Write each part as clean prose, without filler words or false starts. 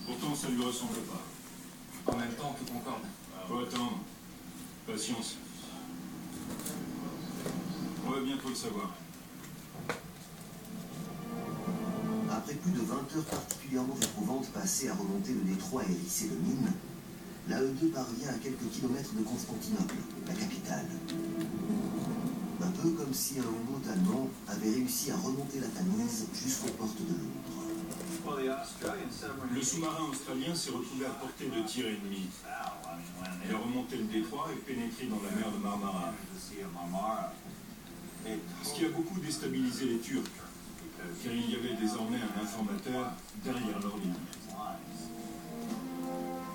Pourtant, ça lui ressemble pas. En même temps, tout concorde. Faut attendre. Patience. On va bientôt le savoir. Après plus de 20 heures particulièrement éprouvantes passées à remonter le détroit et lisser le mine, l'AE2 parvient à quelques kilomètres de Constantinople, la capitale. Un peu comme si un U-boot allemand avait réussi à remonter la Tamise jusqu'aux portes de Londres. Le sous-marin australien s'est retrouvé à portée de tir ennemi. Il a remonté le détroit et pénétré dans la mer de Marmara. Ce qui a beaucoup déstabilisé les Turcs, car il y avait désormais un informateur derrière leur ligne.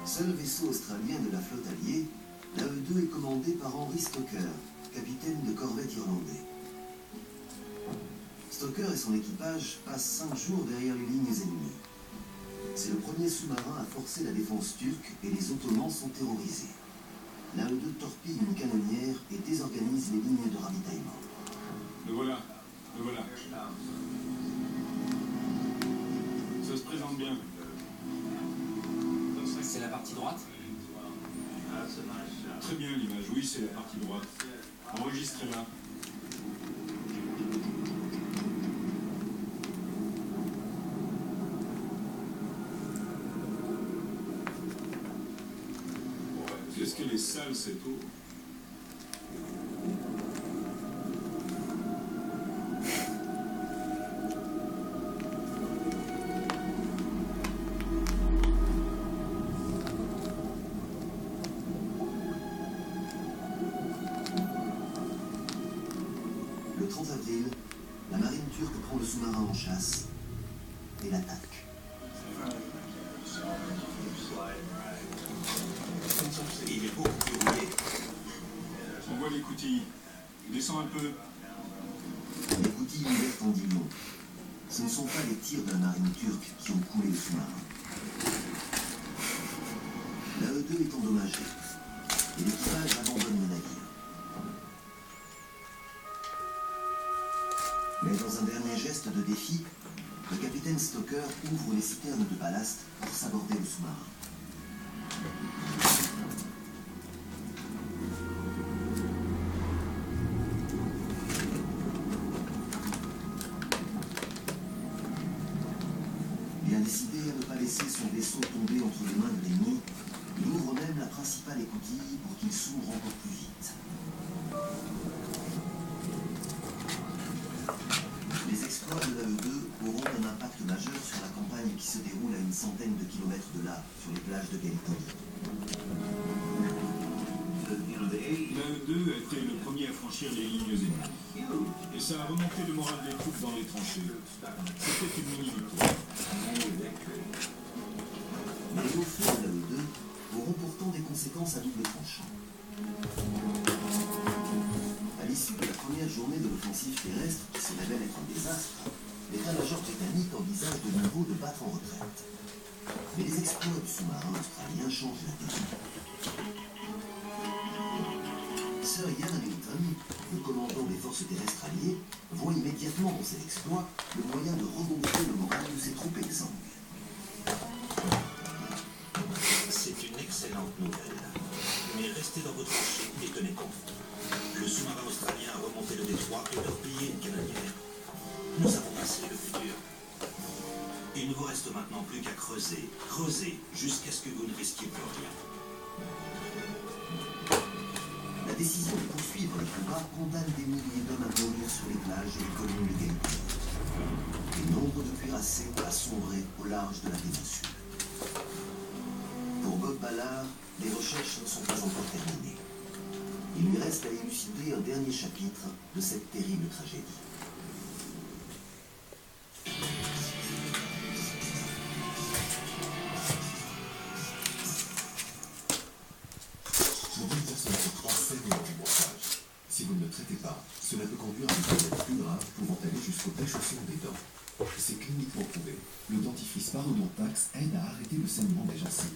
Seul vaisseau australien de la flotte alliée, l'AE2 est commandé par Henry Stoker, capitaine de corvette irlandais. Stoker et son équipage passent 5 jours derrière les lignes ennemies. C'est le premier sous-marin à forcer la défense turque et les Ottomans sont terrorisés. L'AE2 torpille une canonnière et désorganise les lignes de ravitaillement. Le voilà, le voilà. Ça se présente bien. C'est la partie droite? Très bien l'image, oui, c'est la partie droite. Enregistrez-la. Qu'est-ce qu'elle est sale cette eau? Le 30 avril, la marine turque prend le sous-marin en chasse et l'attaque. Il est beaucoup plus rouillé. On voit les coutilles. Descends un peu. Les coutilles ouvertes en dit long. Ce ne sont pas les tirs de la marine turque qui ont coulé le sous-marin. L'AE2 est endommagé et l'équipage abandonne le navire. Mais dans un dernier geste de défi, le capitaine Stoker ouvre les citernes de ballast pour s'aborder le sous-marin. Bien décidé à ne pas laisser son vaisseau tomber entre les mains de l'ennemi, il ouvre même la principale écoutille pour qu'il s'ouvre encore plus vite. Les exploits de l'AE2 auront un impact majeur sur la campagne qui se déroule à une centaine de kilomètres de là, sur les plages de Gallipoli. L'AE2 a été le premier à franchir les lignes ennemies. Et ça a remonté le moral des troupes dans les tranchées. C'était une mini-victoire. Mais les hauts faits de l'AE2 auront pourtant des conséquences à double tranchant. À l'issue de la première journée de l'offensive terrestre, qui se révèle être un désastre, l'état-major britannique envisage de nouveau de battre en retraite. Mais les exploits du sous-marin australien changent la donne. Sir Ian Hamilton, le commandant des forces terrestres alliées, voit immédiatement dans cet exploit le moyen de regonfler le moral de ses troupes exsangues. C'est une excellente nouvelle. Mais restez dans vos tranchées et tenez compte. Le sous-marin australien a remonté le détroit et torpillé une canonnière. Nous avons passé le futur. Il ne vous reste maintenant plus qu'à creuser, jusqu'à ce que vous ne risquiez plus rien. La décision de poursuivre le combat condamne des milliers d'hommes à mourir sur les plages et les collines de Gallipoli. Et nombre de cuirassés a sombré au large de la péninsule. Pour Bob Ballard, les recherches ne sont pas encore terminées. Il lui reste à élucider un dernier chapitre de cette terrible tragédie. Plus d'une personne sur 3 cède lors du brossage. Si vous ne le traitez pas, cela peut conduire à des problèmes plus graves pouvant aller jusqu'au déchaussement des dents. C'est cliniquement prouvé. Le dentifrice Parodontax aide à arrêter le saignement des gencives.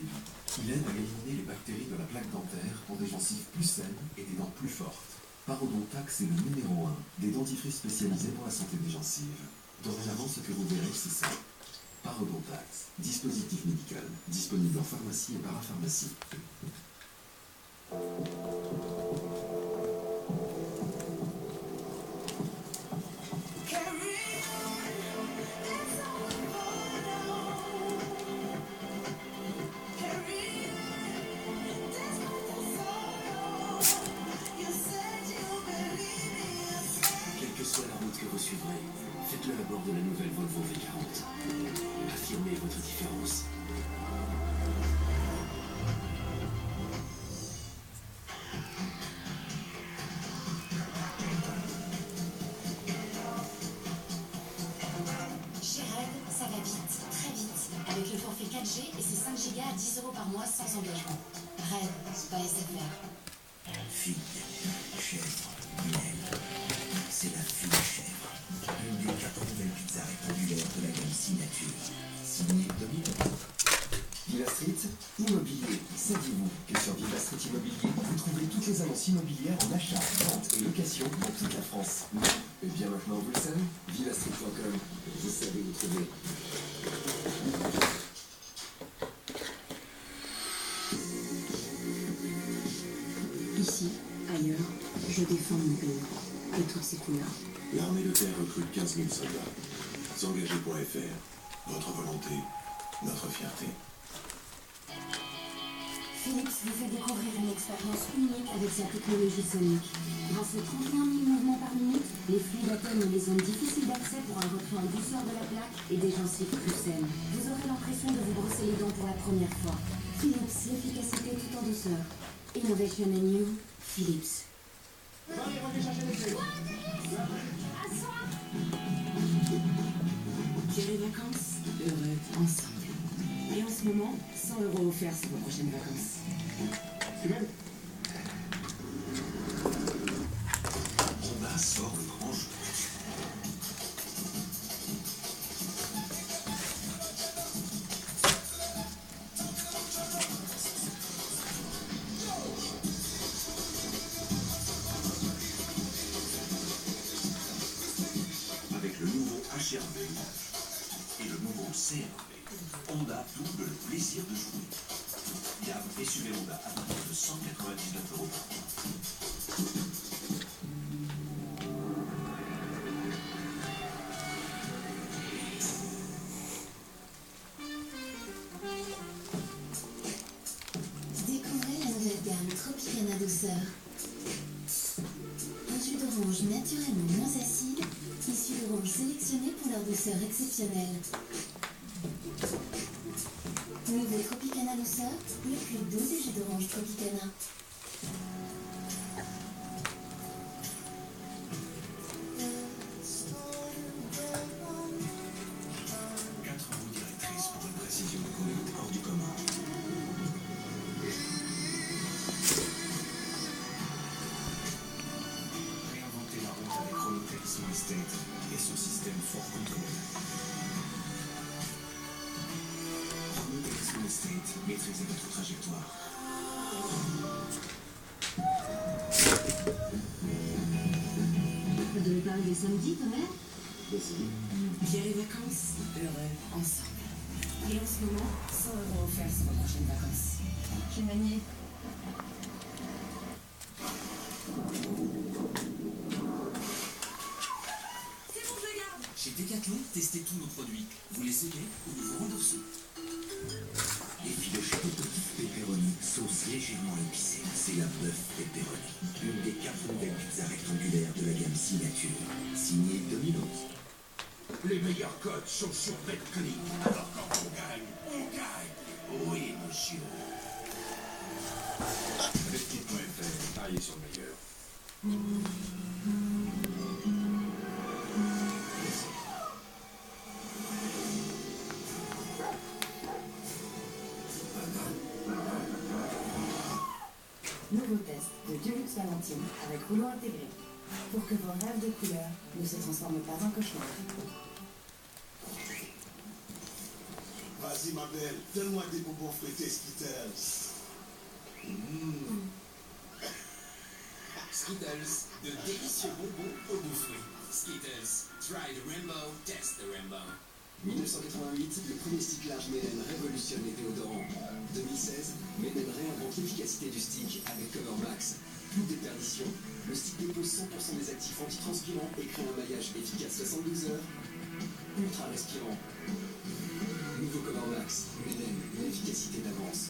Il aide à éliminer les bactéries de la plaque dentaire pour des gencives plus saines et des dents plus fortes. Parodontax est le numéro 1 des dentifrices spécialisés pour la santé des gencives. Dorénavant, ce que vous verrez, c'est ça. Parodontax, dispositif médical, disponible en pharmacie et parapharmacie. Quelle que soit la route que vous suivrez, faites-le à bord de la nouvelle Volvo V40. Affirmez votre différence. Chez Red, ça va vite, très vite. Avec le forfait 4G et ses 5 Go à 10 € par mois sans engagement. Red, c'est pas SFR. Fille, chèvre, miel. C'est la fille chèvre. Une des 4 nouvelles pizzas rectangulaires de la gamme Signature. Signé Domino. Villa Street Immobilier. Saviez-vous que sur Villa Street Immobilier, vous trouvez toutes les annonces immobilières en achat, vente et location dans toute la France? Non. Et bien maintenant, vous le savez, villastreet.com, vous savez où trouver. Ici, ailleurs, je défends mon pays et toutes ses couleurs. L'armée de terre recrute 15 000 soldats. S'engager.fr. Votre volonté, notre fierté. Philips vous fait découvrir une expérience unique avec sa technologie sonique. Grâce aux 31 000 mouvements par minute, les fluides atteignent les zones difficiles d'accès pour un retrait en douceur de la plaque et des gencives plus saines. Vous aurez l'impression de vous brosser les dents pour la première fois. Philips, l'efficacité tout en douceur. Innovation and new, Philips. Thierry Vacances, heureux ensemble. Et en ce moment, 100 € offerts sur vos prochaines vacances. Honda sort le grand jeu. Avec le nouveau HR-V et le nouveau CR-V, Honda double le plaisir de jouer. Gamme SUV Honda à partir de 199 € par mois. Découvrez la nouvelle gamme Tropicana Douceur. Un jus d'orange naturellement moins acide, issu d'oranges sélectionnées pour leur douceur exceptionnelle. Nouveau Tropicana Douceur, le plus doux des jus d'orange Tropicana. 4 roues directrices pour une précision de conduite hors du commun. Réinventer la route avec Chronotex Smart State et son système fort contrôle. Chronotex Smart State, maîtrisez votre trajectoire. Vous devez parler des samedis quand même. Décidé. Thierry Vacances, heureux ensemble. Et en ce moment, 100 € offerts sur vos prochaines vacances. J'ai manié. C'est bon, je le garde. Chez Decathlon, testez tous nos produits. Vous les aimez ou nous vous remboursons. Les filoches de bœuf pepperoni, sauce légèrement épicée. C'est la bœuf pepperoni. Une des 4 nouvelles pizzas rectangulaires de la gamme Signature. Signée Domino's. Les meilleurs codes sont sur BetClick. Alors quand on gagne, on gagne. Oui, monsieur. BetClick.fr. Pariez sur le meilleur. Nouveau test de Dulux Valentine avec rouleau intégré. Pour que vos rêves de couleur ne se transforment pas en cauchemar. Vas-y ma belle, donne-moi des bonbons fouettés Skittles. Skittles, de délicieux bonbons au goût fruits. Skittles, try the rainbow, test the rainbow. 1988, le premier stick large Menen révolutionne les déodorants. 2016, Menen réinvente l'efficacité du stick avec Cover Max. Plus de déperdition, le stick dépose 100% des actifs antitranspirants et crée un maillage efficace 72 heures. Ultra respirant. Nouveau Cover Max, Menen, l'efficacité d'avance.